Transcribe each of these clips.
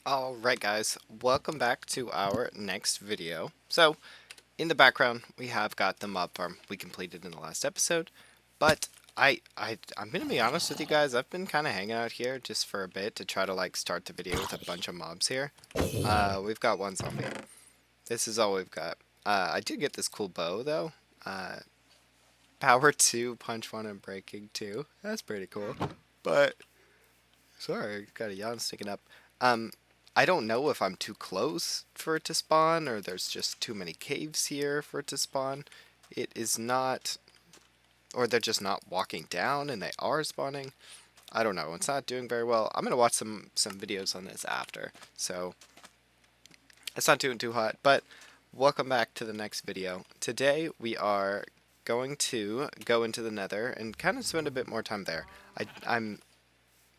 Alright guys, welcome back to our next video. So, in the background, we have got the mob farm we completed in the last episode, but I'm gonna be honest with you guys, I've been kind of hanging out here just for a bit to try to like start the video with a bunch of mobs here. We've got one zombie. This is all we've got. I did get this cool bow though. Power 2, punch 1, and breaking 2. That's pretty cool. But, sorry, got a yawn sticking up. I don't know if I'm too close for it to spawn, or there's just too many caves here for it to spawn. It is not, or they're just not walking down and they are spawning. I don't know, it's not doing very well. I'm going to watch some videos on this after, so it's not doing too hot, but welcome back to the next video. Today we are going to go into the Nether and kind of spend a bit more time there. I'm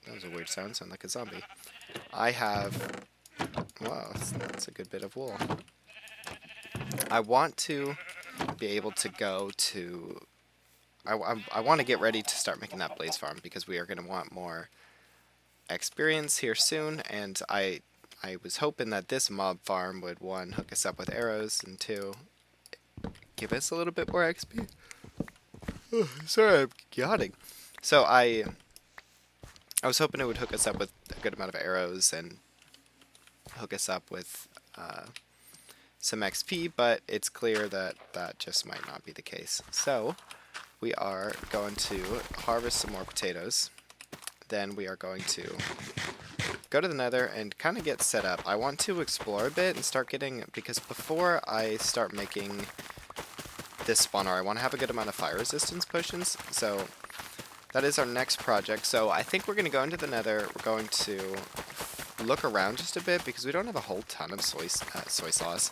that was a weird sound like a zombie. I have, wow, that's a good bit of wool. I want to be able to go to, I want to get ready to start making that blaze farm because we are going to want more experience here soon, and I was hoping that this mob farm would, one, hook us up with arrows, and two, give us a little bit more XP. Oh, sorry, I'm yawning. So I was hoping it would hook us up with a good amount of arrows and hook us up with some XP, but it's clear that that just might not be the case. So we are going to harvest some more potatoes. Then we are going to go to the Nether and kind of get set up. I want to explore a bit and start getting, because before I start making this spawner, I want to have a good amount of fire resistance potions. So that is our next project. So I think we're going to go into the Nether. We're going to look around just a bit because we don't have a whole ton of soy sauce.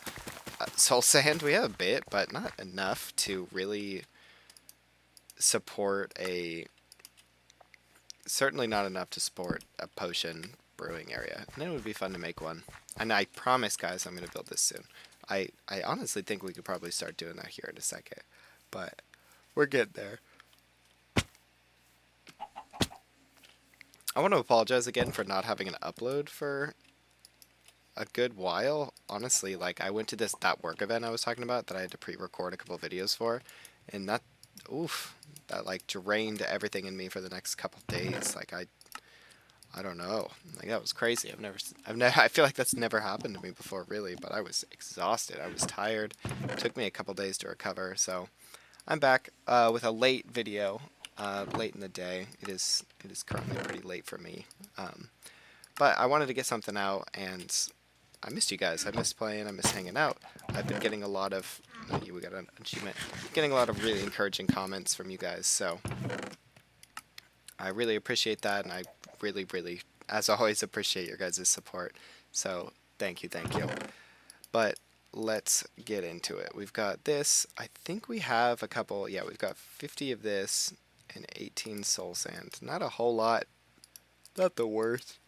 Soul sand, we have a bit, but not enough to really support certainly not enough to support a potion brewing area. And it would be fun to make one. And I promise, guys, I'm going to build this soon. I honestly think we could probably start doing that here in a second. But we're getting there. I want to apologize again for not having an upload for a good while. Honestly, like, I went to that work event I was talking about that I had to pre-record a couple videos for, and that like drained everything in me for the next couple days. Like, I don't know. Like, that was crazy. I feel like that's never happened to me before, really, but I was exhausted. I was tired. It took me a couple days to recover, so I'm back with a late video. Late in the day. It is currently pretty late for me. But I wanted to get something out, and I missed you guys. I missed playing. I missed hanging out. I've been getting a lot of, we got an achievement, getting a lot of really encouraging comments from you guys, so I really appreciate that, and I really, really, as always, appreciate your guys' support. So thank you. But let's get into it. We've got this. I think we have a couple, yeah, we've got 50 of this and 18 soul sand. Not a whole lot. Not the worst.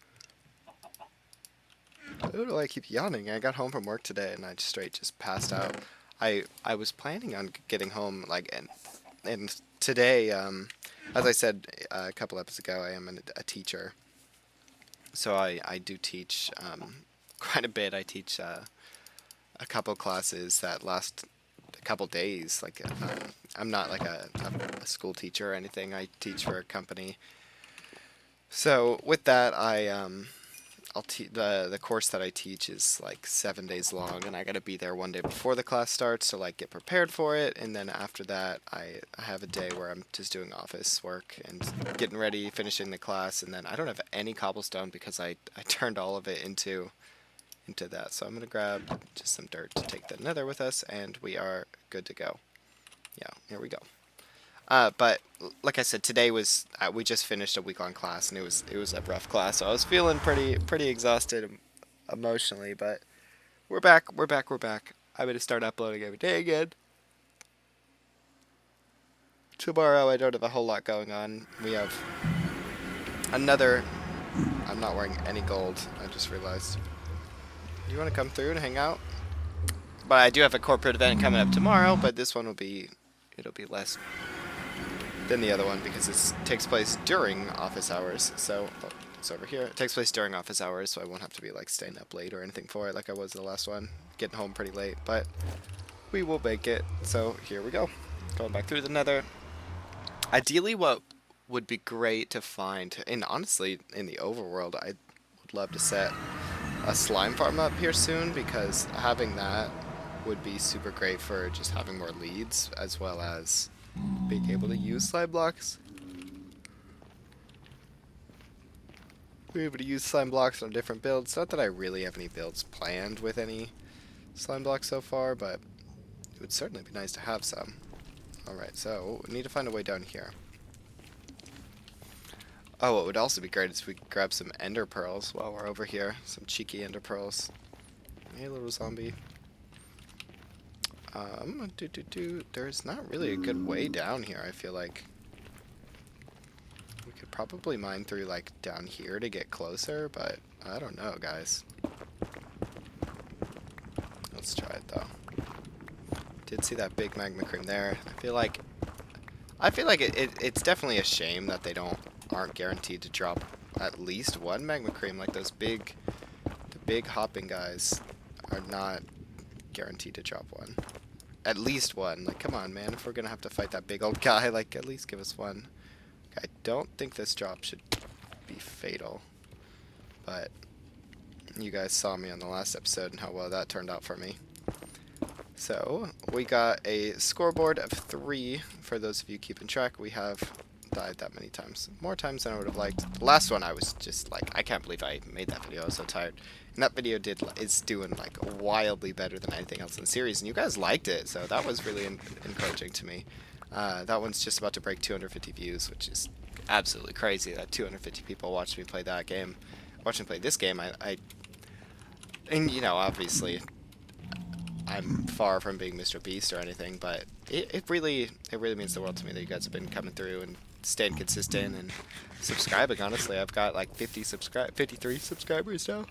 Why do I keep yawning? I got home from work today and I just passed out. I was planning on getting home, like, and today, as I said a couple episodes ago, I am a teacher. So I do teach quite a bit. I teach a couple classes that last a couple days. Like, I'm not like a school teacher or anything. I teach for a company. So with that, the course that I teach is like 7 days long, and I gotta be there one day before the class starts to like get prepared for it, and then after that I have a day where I'm just doing office work and getting ready, finishing the class, and then I don't have any cobblestone because I turned all of it into that. So I'm gonna grab just some dirt to take the Nether with us, and we are good to go. Yeah, here we go. But like I said, today was we just finished a week-long class, and it was a rough class. So I was feeling pretty exhausted emotionally. But we're back. I'm gonna start uploading every day again. Tomorrow I don't have a whole lot going on. We have another. I'm not wearing any gold. I just realized. Do you want to come through and hang out? But I do have a corporate event coming up tomorrow. But this one it'll be less than the other one because it takes place during office hours. So It's over here. It takes place during office hours, so I won't have to be like staying up late or anything for it like I was the last one. Getting home pretty late, but we will make it. So here we go. Going back through the Nether. Ideally, what would be great to find, and honestly, in the overworld, I would love to set a slime farm up here soon, because having that would be super great for just having more leads, as well as being able to use slime blocks. Be able to use slime blocks on different builds. Not that I really have any builds planned with any slime blocks so far, but it would certainly be nice to have some. Alright, so we need to find a way down here. Oh, what would also be great is if we could grab some ender pearls while we're over here. Some cheeky ender pearls. Hey, little zombie. There's not really a good way down here, I feel like. We could probably mine through, like, down here to get closer, but I don't know, guys. Let's try it, though. Did see that big magma cream there. I feel like it's definitely a shame that they aren't guaranteed to drop at least one magma cream. Like the big hopping guys are not guaranteed to drop one. At least one. Like, come on, man. If we're gonna have to fight that big old guy, like, at least give us one. I don't think this drop should be fatal, but you guys saw me on the last episode and how well that turned out for me. So, we got a scoreboard of 3. For those of you keeping track, we have died that many times. More times than I would have liked. The last one I was just like, I can't believe I made that video. I was so tired. And that video is doing like wildly better than anything else in the series. And you guys liked it, so that was really encouraging to me. That one's just about to break 250 views, which is absolutely crazy that 250 people watched me play that game. Watching me play this game, and you know, obviously, I'm far from being Mr. Beast or anything, but it really means the world to me that you guys have been coming through and staying consistent and subscribing. Honestly, I've got like 53 subscribers now.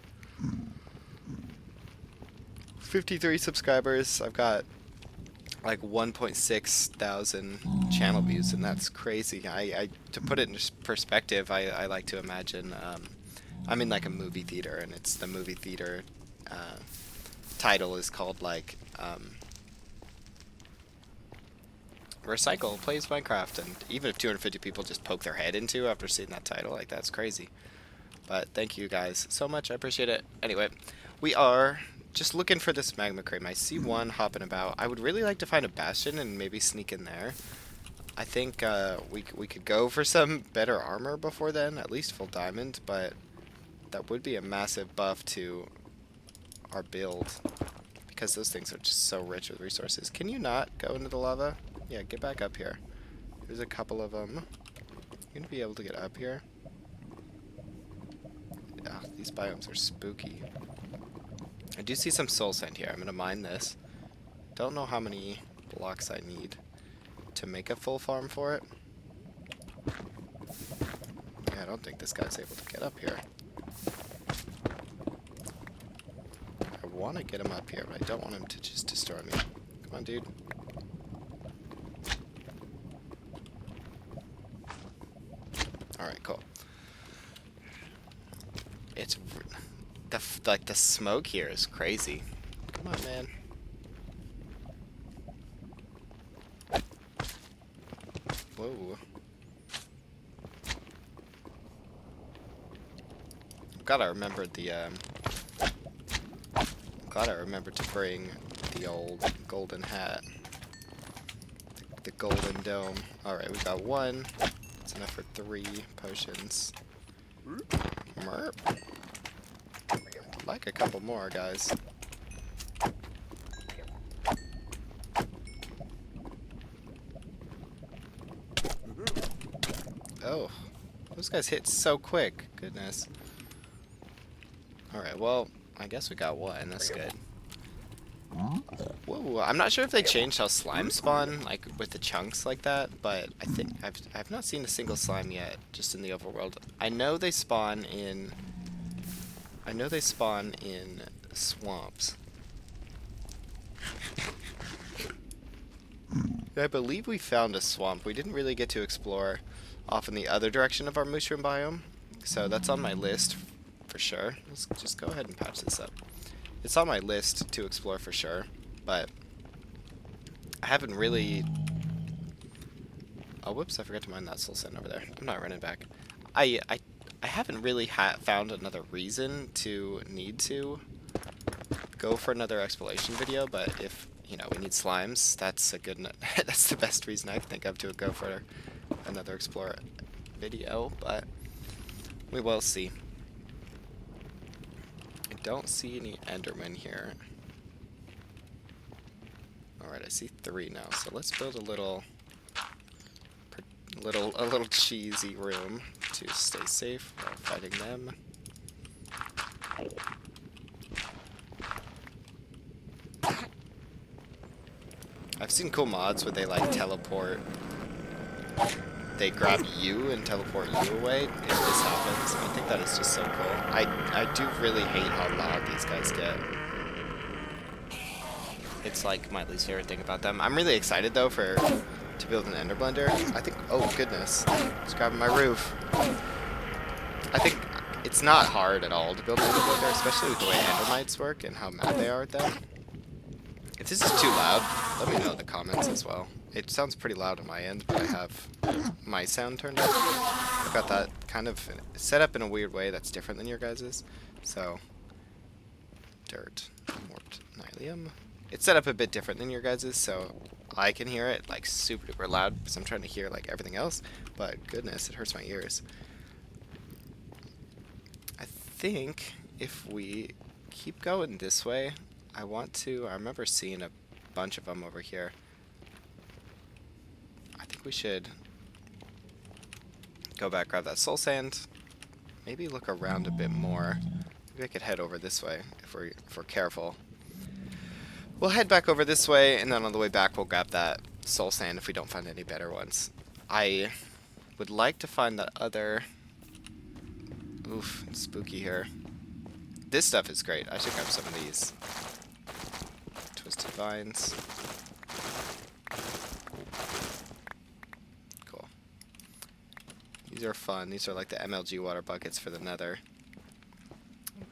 53 subscribers. I've got like 1.6 thousand channel views, and that's crazy. To put it in perspective, I like to imagine I'm in like a movie theater, and it's the movie theater title is called like Recycle Plays Minecraft, and even if 250 people just poke their head into after seeing that title, like, that's crazy. But thank you guys so much, I appreciate it. Anyway, we are just looking for this magma cream. I see one hopping about. I would really like to find a bastion and maybe sneak in there. I think we could go for some better armor before then, at least full diamond, but that would be a massive buff to our build, because those things are just so rich with resources. Can you not go into the lava? Yeah, get back up here. There's a couple of them. You're gonna be able to get up here? Yeah, these biomes are spooky. I do see some soul sand here. I'm gonna mine this. Don't know how many blocks I need to make a full farm for it. Yeah, I don't think this guy's able to get up here. I want to get him up here, but I don't want him to just destroy me. Come on, dude. Alright, cool. It's like the smoke here is crazy. Come on, man. Whoa. Gotta remember to bring the old golden hat. The golden dome. Alright, we got one. That's enough for 3 potions. Merp. I'd like a couple more, guys. Oh, those guys hit so quick. Goodness. Alright, well, I guess we got one. That's good. Whoa, I'm not sure if they changed how slime spawn, like with the chunks like that, but I think I've not seen a single slime yet, just in the overworld. I know they spawn in swamps. I believe we found a swamp. We didn't really get to explore off in the other direction of our mushroom biome, So that's on my list for sure. Let's just go ahead and patch this up. It's on my list to explore for sure, but I haven't really... Oh, whoops, I forgot to mine that soul sand over there. I'm not running back. I haven't really found another reason to need to go for another exploration video, but if, you know, we need slimes, that's a good... that's the best reason I can think of to go for another explore video, but we will see. I don't see any endermen here. Alright, I see 3 now, so let's build a little cheesy room to stay safe while fighting them. I've seen cool mods where they like teleport. They grab you and teleport you away if this happens. I think that is just so cool. I do really hate how loud these guys get. It's like my least favorite thing about them. I'm really excited though to build an ender blender. I think, oh goodness, it's grabbing my roof. I think it's not hard at all to build an ender blender, especially with the way endermites work and how mad they are at them. If this is too loud, let me know in the comments as well. It sounds pretty loud on my end, but I have my sound turned up. I've got that kind of set up in a weird way that's different than your guys's. So, dirt, warped nylium. It's set up a bit different than your guys's, so I can hear it like super duper loud because I'm trying to hear like everything else. But goodness, it hurts my ears. I think if we keep going this way, I remember seeing a bunch of them over here. I think we should go back, grab that soul sand, maybe look around a bit more. Maybe I could head over this way if we're careful. We'll head back over this way, and then on the way back we'll grab that soul sand if we don't find any better ones. I would like to find that other... Oof, it's spooky here. This stuff is great. I should grab some of these. Twisted vines. Cool. These are fun. These are like the MLG water buckets for the Nether.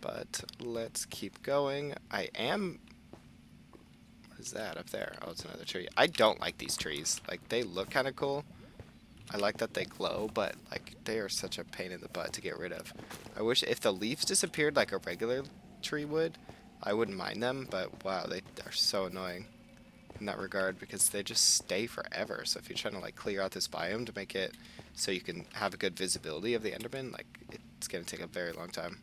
But let's keep going. What is that up there? Oh, it's another tree. I don't like these trees. Like, they look kind of cool. I like that they glow, but like they are such a pain in the butt to get rid of. I wish if the leaves disappeared like a regular tree would, I wouldn't mind them, but wow, they are so annoying in that regard because they just stay forever. So if you're trying to like clear out this biome to make it so you can have a good visibility of the Enderman, like it's gonna take a very long time.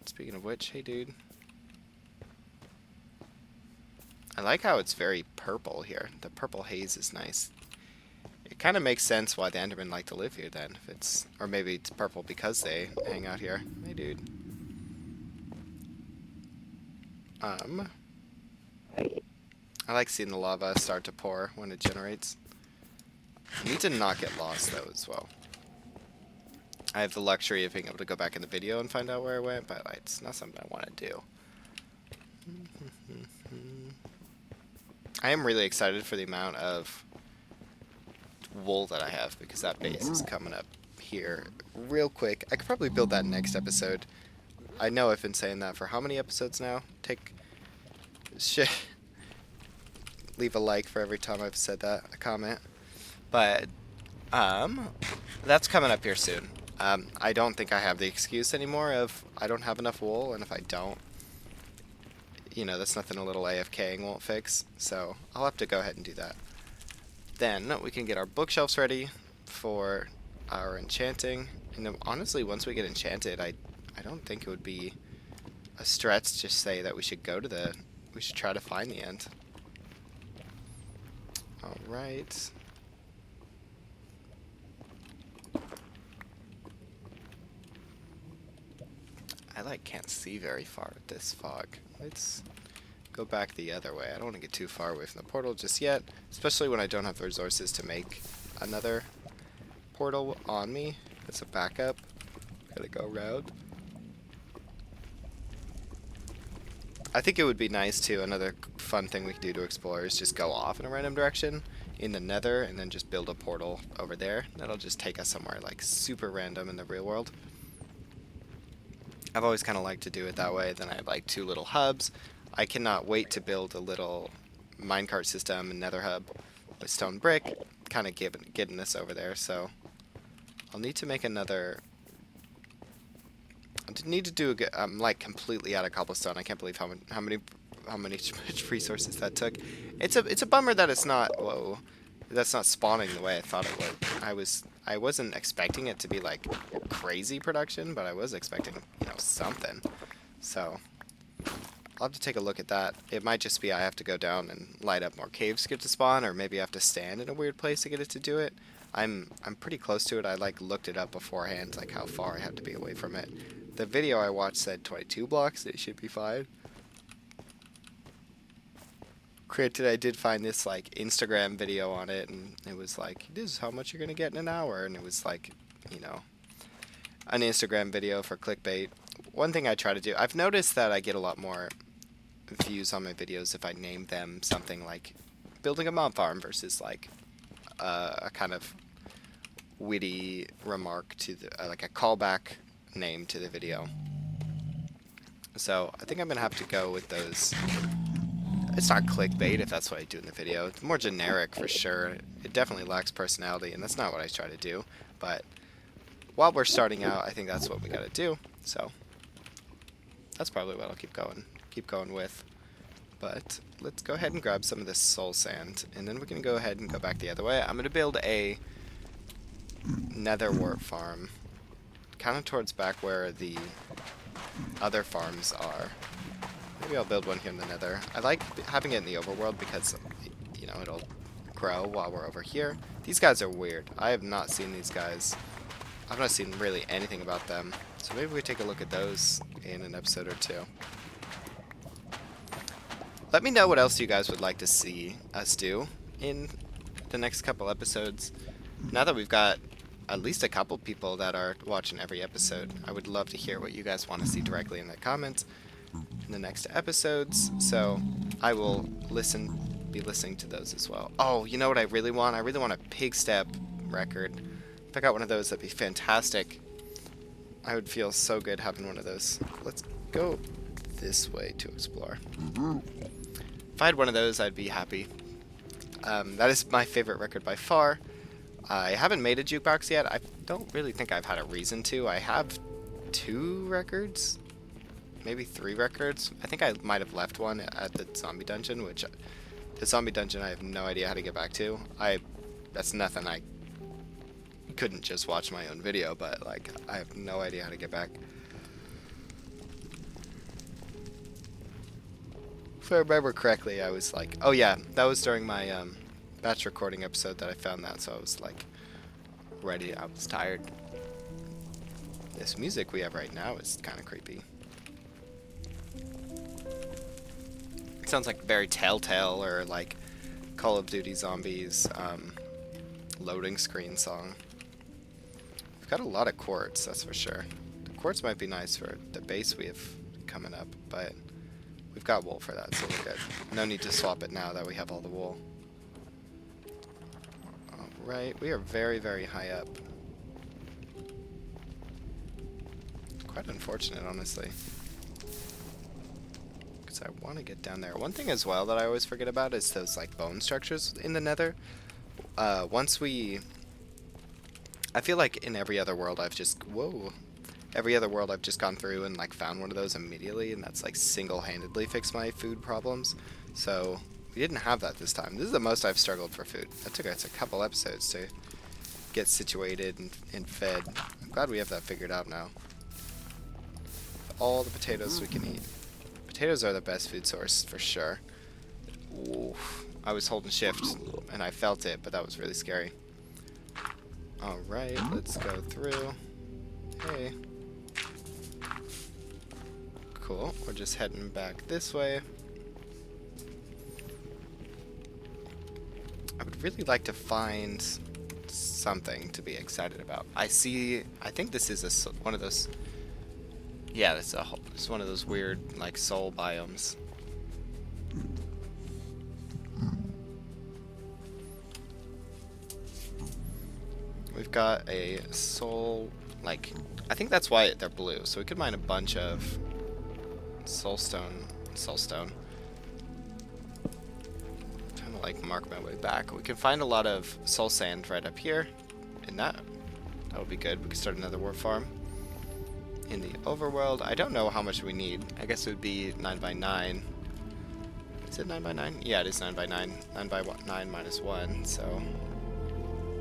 Speaking of which, hey dude. I like how it's very purple here. The purple haze is nice. It kind of makes sense why the Endermen like to live here then. If it's, or maybe it's purple because they hang out here. Hey dude. I like seeing the lava start to pour when it generates. I need to not get lost though as well. I have the luxury of being able to go back in the video and find out where I went, but it's not something I want to do. I am really excited for the amount of wool that I have because that base is coming up here real quick. I could probably build that next episode. I know I've been saying that for how many episodes now? Leave a like for every time I've said that, a comment. But that's coming up here soon. I don't think I have the excuse anymore of I don't have enough wool, and if I don't, you know, that's nothing a little AFKing won't fix. So I'll have to go ahead and do that. Then we can get our bookshelves ready for our enchanting. And then, honestly, once we get enchanted, I don't think it would be a stretch to just say that we should we should try to find the end. Alright. I can't see very far with this fog. Let's go back the other way. I don't want to get too far away from the portal just yet, especially when I don't have the resources to make another portal on me. It's a backup. Gotta go around. I think it would be nice too. Another fun thing we could do to explore is just go off in a random direction. in the Nether and then just build a portal over there. That'll just take us somewhere like super random in the real world. I've always kind of liked to do it that way. Then I have like 2 little hubs. I cannot wait to build a little minecart system and Nether hub with stone brick, kind of getting us over there. So I'll need to make another. I need to do. I'm like completely out of cobblestone. I can't believe how many resources that took. It's a bummer that it's not. Whoa, that's not spawning the way I thought it would. I wasn't expecting it to be like crazy production, but I was expecting, you know, something. So I'll have to take a look at that. It might just be I have to go down and light up more caves to get to spawn, or maybe I have to stand in a weird place to get it to do it. I'm pretty close to it. I like looked it up beforehand, like how far I have to be away from it. The video I watched said 22 blocks. It should be fine. Granted, I did find this like Instagram video on it, and it was like, this is how much you're gonna get in an hour, and it was like, you know, an Instagram video for clickbait. One thing I try to do, I've noticed that I get a lot more views on my videos if I name them something like building a mob farm versus like a kind of witty remark to the like a callback name to the video. So I think I'm gonna have to go with those. It's not clickbait if that's what I do in the video. It's more generic for sure. It definitely lacks personality, and that's not what I try to do. But while we're starting out, I think that's what we gotta do. So that's probably what I'll keep going with. But let's go ahead and grab some of this soul sand, and then we can go ahead and go back the other way. I'm gonna build a nether wart farm, kind of towards back where the other farms are. Maybe I'll build one here in the nether. I like having it in the overworld because, you know, it'll grow while we're over here. These guys are weird. I have not seen these guys. I've not seen really anything about them. So maybe we take a look at those in an episode or two. Let me know what else you guys would like to see us do in the next couple episodes. Now that we've got at least a couple people that are watching every episode, I would love to hear what you guys want to see directly in the comments in the next episodes, so I will be listening to those as well. Oh, you know what I really want? I really want a pig step record. If I got one of those, that'd be fantastic. I would feel so good having one of those. Let's go this way to explore. If I had one of those, I'd be happy. That is my favorite record by far. I haven't made a jukebox yet. I don't really think I've had a reason to. I have 2 records. Maybe 3 records. I think I might have left one at the zombie dungeon, which the zombie dungeon I have no idea how to get back to. That's nothing. I couldn't just watch my own video, but like I have no idea how to get back. If I remember correctly, I was like, oh yeah, that was during my batch recording episode that I found that, so I was like ready. I was tired. This music we have right now is kind of creepy. Sounds like very Telltale or like Call of Duty Zombies loading screen song. We've got a lot of quartz, that's for sure. The quartz might be nice for the base we have coming up, but we've got wool for that, so we're good. No need to swap it now that we have all the wool. Alright, we are very, very high up. Quite unfortunate, honestly. I want to get down there. One thing as well that I always forget about is those like bone structures in the nether. I feel like in every other world I've just gone through and like found one of those immediately, and that's like single-handedly fixed my food problems. So we didn't have that this time. This is the most I've struggled for food. That took us a couple episodes to get situated and fed. I'm glad we have that figured out now. All the potatoes we can eat. Potatoes are the best food source, for sure. Oof. I was holding shift, and I felt it, but that was really scary. Alright, let's go through. Hey. Cool, we're just heading back this way. I would really like to find something to be excited about. I think this is one of those... Yeah, it's one of those weird, like, soul biomes. got a soul, like, I think that's why they're blue. So we could mine a bunch of soulstone. Trying to like mark my way back. We can find a lot of soul sand right up here, and that would be good. We could start another warp farm in the overworld. I don't know how much we need. I guess it would be 9 by 9. Is it 9 by 9? Yeah, it is 9 by 9. 9 by 9 minus 1, so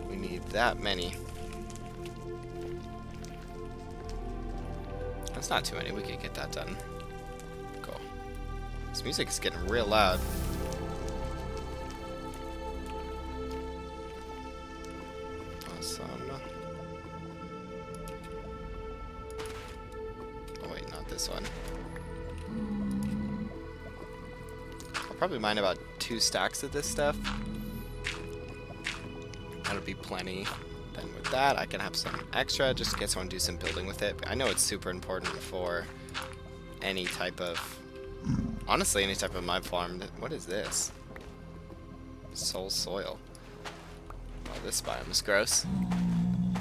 we need that many. That's not too many. We could get that done. Cool. This music is getting real loud. Awesome. Oh wait, not this one. I'll probably mine about 2 stacks of this stuff. That'll be plenty. Then with that, I can have some extra just in case I want to do some building with it. I know it's super important for any type of, honestly, any type of mud farm. What is this? Soul soil. Oh, this biome is gross.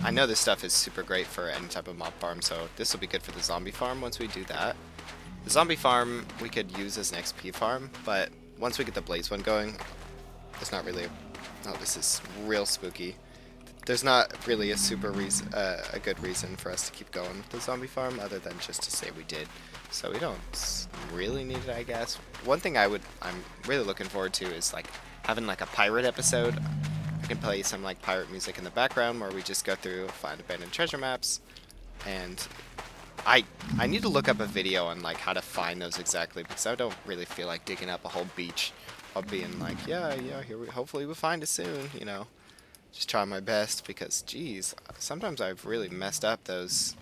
I know this stuff is super great for any type of mob farm, so this will be good for the zombie farm once we do that. The zombie farm we could use as an XP farm, but once we get the blaze one going, there's not really oh, this is real spooky. There's not really a super a good reason for us to keep going with the zombie farm other than just to say we did. So we don't really need it, I guess. One thing I'm really looking forward to is like having like a pirate episode. I can play some like pirate music in the background where we just go through, find abandoned treasure maps, and I need to look up a video on like how to find those exactly because I don't really feel like digging up a whole beach while being like, yeah, hopefully we'll find it soon, you know. Just try my best because, geez, sometimes I've really messed up those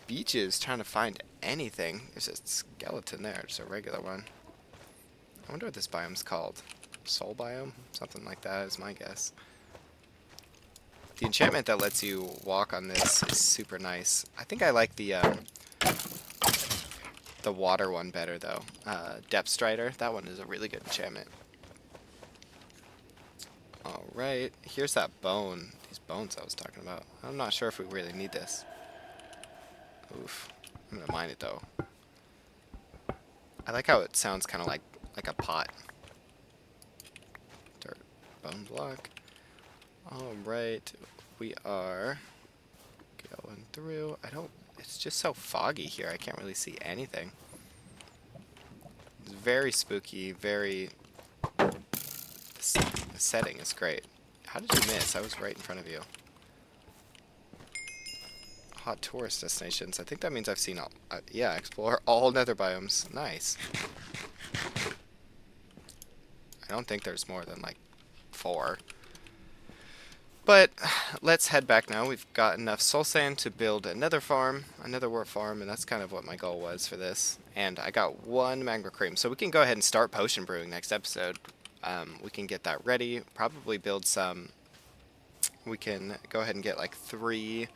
beaches trying to find anything. There's a skeleton there, just a regular one. I wonder what this biome's called. Soul biome? Something like that is my guess. The enchantment that lets you walk on this is super nice. I think I like the water one better though. Depth Strider, that one is a really good enchantment. Alright, here's that bone. These bones I was talking about. I'm not sure if we really need this. Oof. I'm gonna mine it though. I like how it sounds kind of like a pot. Dirt. Bone block. Alright, we are going through. It's just so foggy here. I can't really see anything. It's very spooky, very... The setting is great. How did you miss? I was right in front of you. Hot tourist destinations. I think that means I've seen all... yeah, explore all nether biomes. Nice. I don't think there's more than like 4. But let's head back now. We've got enough soul sand to build another farm, another warp farm, and that's kind of what my goal was for this. And I got 1 magma cream, so we can go ahead and start potion brewing next episode. We can get that ready, probably build some. We can go ahead and get like 3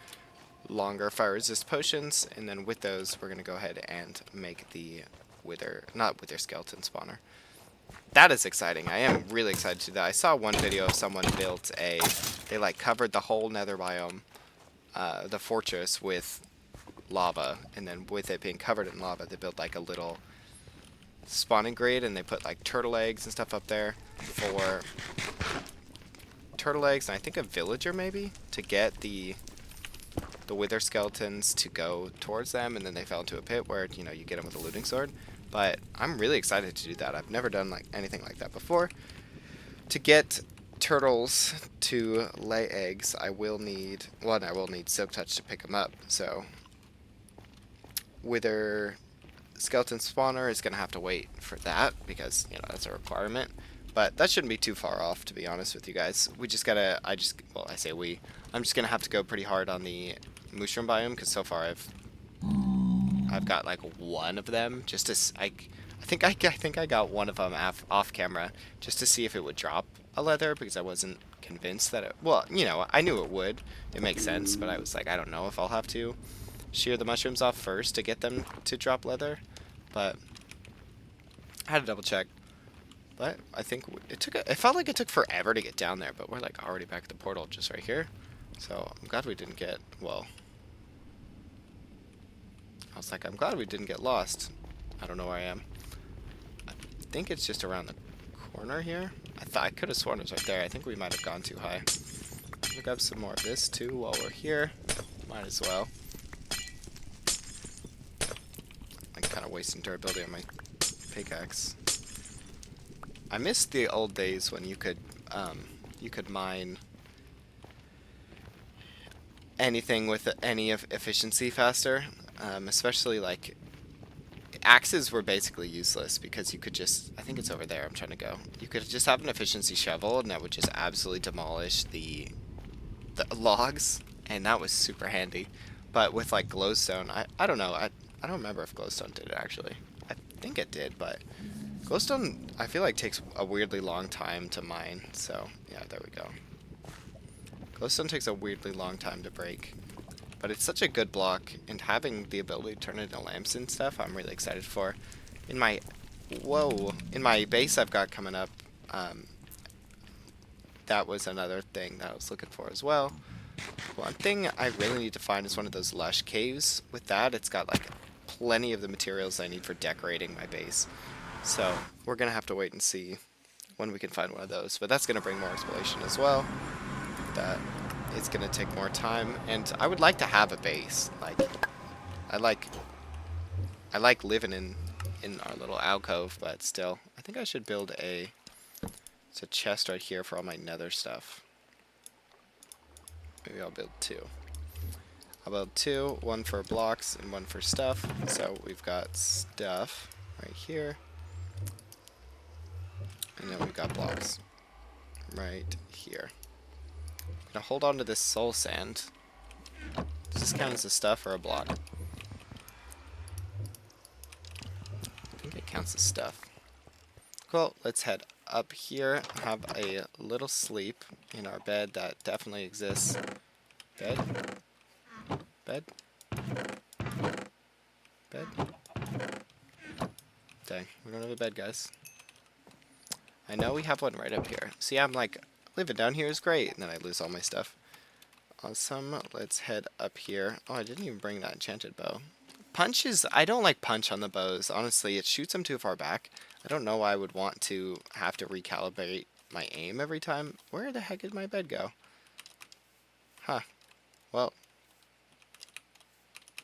longer fire resist potions, and then with those we're going to go ahead and make the not wither skeleton spawner. That is exciting. I am really excited to do that. I saw one video of someone built they like covered the whole nether biome, the fortress with lava, and then with it being covered in lava, they built like a little spawning grid, and they put like turtle eggs and stuff up there for turtle eggs, and I think a villager maybe to get the wither skeletons to go towards them, and then they fell into a pit where, you know, you get them with a looting sword. But I'm really excited to do that. I've never done like anything like that before. To get turtles to lay eggs, I will need silk touch to pick them up. So wither skeleton spawner is gonna have to wait for that because, you know, that's a requirement. But that shouldn't be too far off, to be honest with you guys. We just gotta, I'm just gonna have to go pretty hard on the mushroom biome because so far I've got like 1 of them just to, I think I got 1 of them off camera just to see if it would drop a leather because I wasn't convinced that it, well, you know, I knew it would. It makes sense, but I was like, I don't know if I'll have to shear the mushrooms off first to get them to drop leather, but I had to double check. But I think it felt like it took forever to get down there, but we're like already back at the portal just right here. So I'm glad we didn't get, well, I was like, I'm glad we didn't get lost. I don't know where I am. I think it's just around the corner here. I thought I could have sworn it was right there. I think we might have gone too high. We'll grab some more of this too while we're here. Might as well. I'm kind of wasting durability on my pickaxe. I miss the old days when you could mine anything with any efficiency faster. Especially like axes were basically useless because you could just, I think it's over there, I'm trying to go. You could just have an efficiency shovel and that would just absolutely demolish the logs, and that was super handy. But with like glowstone, I don't know, I don't remember if glowstone did it actually. I think it did, but glowstone I feel like takes a weirdly long time to mine, so yeah, there we go. Glowstone takes a weirdly long time to break. But it's such a good block, and having the ability to turn it into lamps and stuff, I'm really excited for. In my base I've got coming up, that was another thing that I was looking for as well. One thing I really need to find is one of those lush caves. With that, it's got like plenty of the materials I need for decorating my base. So we're gonna have to wait and see when we can find one of those. But that's gonna bring more exploration as well. That it's gonna take more time, and I would like to have a base. Like, I like living in our little alcove, but still, I think I should build it's a chest right here for all my nether stuff. Maybe I'll build two. I'll build two, one for blocks and one for stuff. So we've got stuff right here, and then we've got blocks right here. I'm gonna hold on to this soul sand. Does this count as a stuff or a block? I think it counts as stuff. Cool, let's head up here, have a little sleep in our bed that definitely exists. Bed? Bed? Bed? Dang, we don't have a bed, guys. I know we have one right up here. See, I'm like, living down here is great, and then I lose all my stuff. Awesome, let's head up here. Oh, I didn't even bring that enchanted bow. Punch is, I don't like punch on the bows, honestly. It shoots them too far back. I don't know why I would want to have to recalibrate my aim every time. Where the heck did my bed go? Huh. Well,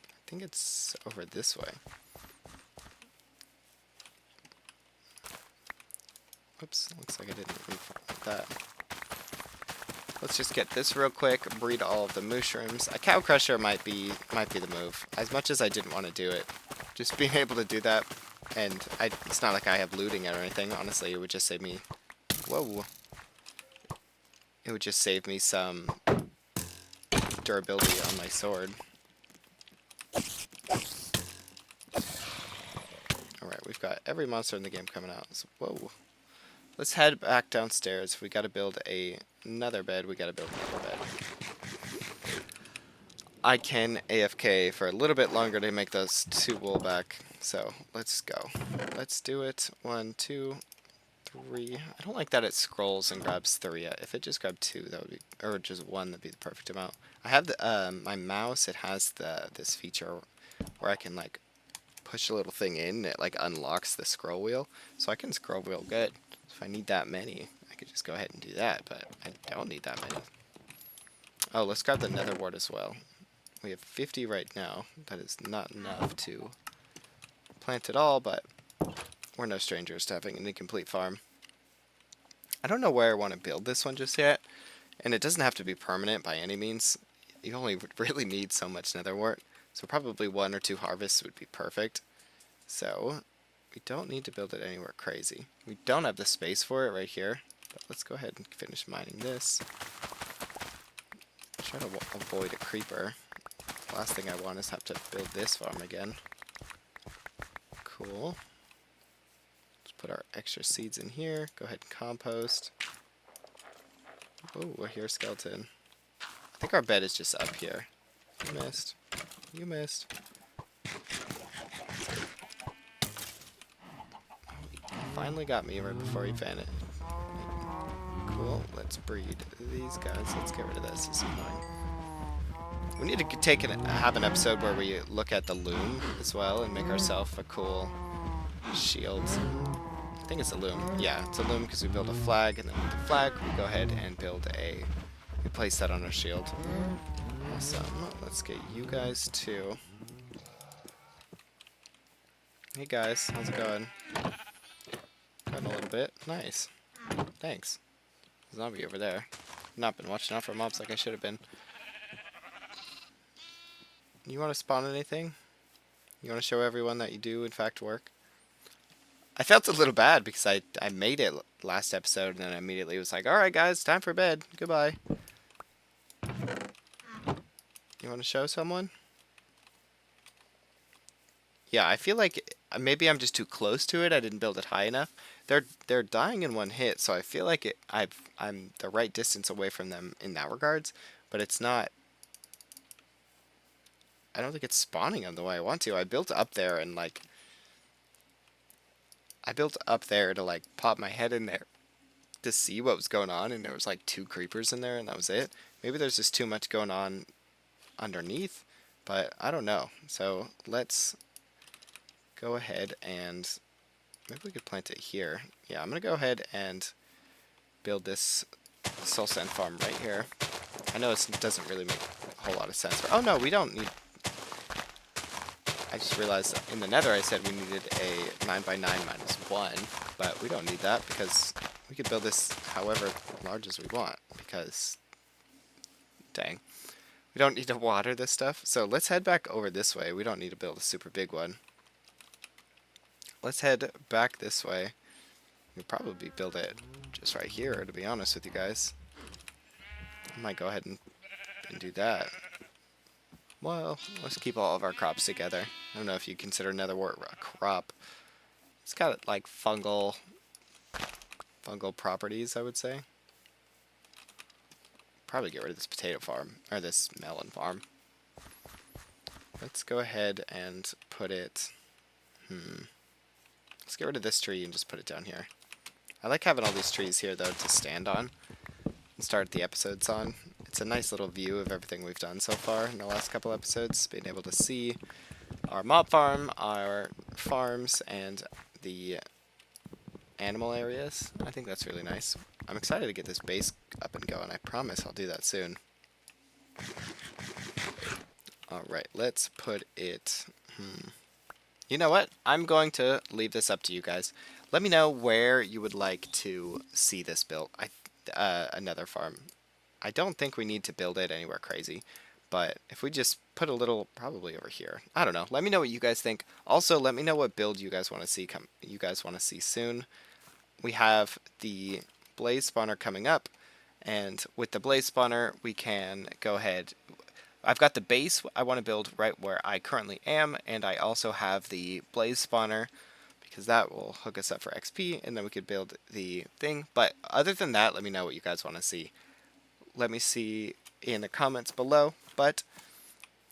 I think it's over this way. Oops, looks like I didn't read that. Let's just get this real quick, breed all of the mushrooms. A cow crusher might be the move. As much as I didn't want to do it, just being able to do that, and it's not like I have looting or anything. Honestly, it would just save me. Whoa. It would just save me some durability on my sword. Alright, we've got every monster in the game coming out. So, whoa. Let's head back downstairs. If we gotta build another bed, we gotta build another bed. I can AFK for a little bit longer to make those 2 wool back. So, let's go. Let's do it. 1, 2, 3. I don't like that it scrolls and grabs 3. If it just grabbed 2, that would be, or just 1, that'd be the perfect amount. I have the my mouse. It has this feature where I can like push a little thing in. It like unlocks the scroll wheel, so I can scroll wheel good. If I need that many, I could just go ahead and do that. But I don't need that many. Oh, let's grab the nether wart as well. We have 50 right now. That is not enough to plant it all, but we're no strangers to having an incomplete farm. I don't know where I want to build this one just yet, and it doesn't have to be permanent by any means. You only really need so much nether wart, so probably 1 or 2 harvests would be perfect. So we don't need to build it anywhere crazy. We don't have the space for it right here, but let's go ahead and finish mining this. Try to avoid a creeper. Last thing I want is have to build this farm again. Cool. Let's put our extra seeds in here. Go ahead and compost. Oh, I hear a skeleton. I think our bed is just up here. You missed. You missed. finally got me right before he vanished. Cool. Let's breed these guys. Let's get rid of this. This is annoying. We need to have an episode where we look at the loom as well and make ourselves a cool shield. I think it's a loom. Yeah, it's a loom because we build a flag, and then with the flag we go ahead and we place that on our shield. Awesome. Let's get you guys too. Hey guys, how's it going? Going a little bit. Nice. Thanks. Zombie over there. Not been watching out for mobs like I should have been. You want to spawn anything? You want to show everyone that you do in fact work? I felt a little bad because I made it last episode and then I immediately was like, alright guys, time for bed. Goodbye. You want to show someone? Yeah, I feel like maybe I'm just too close to it. I didn't build it high enough. They're dying in one hit, so I feel like I'm the right distance away from them in that regards, but it's not. I don't think it's spawning them the way I want to. I built up there and like I built up there to like pop my head in there to see what was going on, and there was like 2 creepers in there and that was it. Maybe there's just too much going on underneath, but I don't know. So let's go ahead and maybe we could plant it here. Yeah, I'm gonna go ahead and build this soul sand farm right here. I know it doesn't really make a whole lot of sense. Oh no, we don't need. I just realized in the Nether I said we needed a 9x9 minus 1, but we don't need that because we could build this however large as we want because, dang, we don't need to water this stuff. So let's head back over this way. We don't need to build a super big one. Let's head back this way. We'll probably build it just right here, to be honest with you guys. I might go ahead and do that. Well, let's keep all of our crops together. I don't know if you consider netherwort a crop. It's got like fungal properties, I would say. Probably get rid of this potato farm, or this melon farm. Let's go ahead and put it, let's get rid of this tree and just put it down here. I like having all these trees here though to stand on and start the episodes on. It's a nice little view of everything we've done so far in the last couple episodes, being able to see our mob farm, our farms, and the animal areas. I think that's really nice. I'm excited to get this base up and going. I promise I'll do that soon. Alright, let's put it... You know what? I'm going to leave this up to you guys. Let me know where you would like to see this built. Another farm. I don't think we need to build it anywhere crazy, but if we just put a little, probably over here. I don't know. Let me know what you guys think. Also, let me know what build you guys want to see soon. We have the blaze spawner coming up, and with the blaze spawner, we can go ahead. I've got the base I want to build right where I currently am, and I also have the blaze spawner because that will hook us up for XP, and then we could build the thing. But other than that, let me know what you guys want to see. Let me see in the comments below. But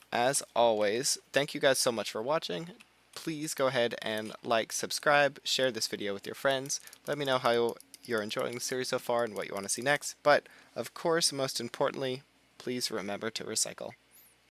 as always, thank you guys so much for watching. Please go ahead and like, subscribe, share this video with your friends. Let me know how you're enjoying the series so far and what you want to see next. But of course, most importantly, please remember to recycle.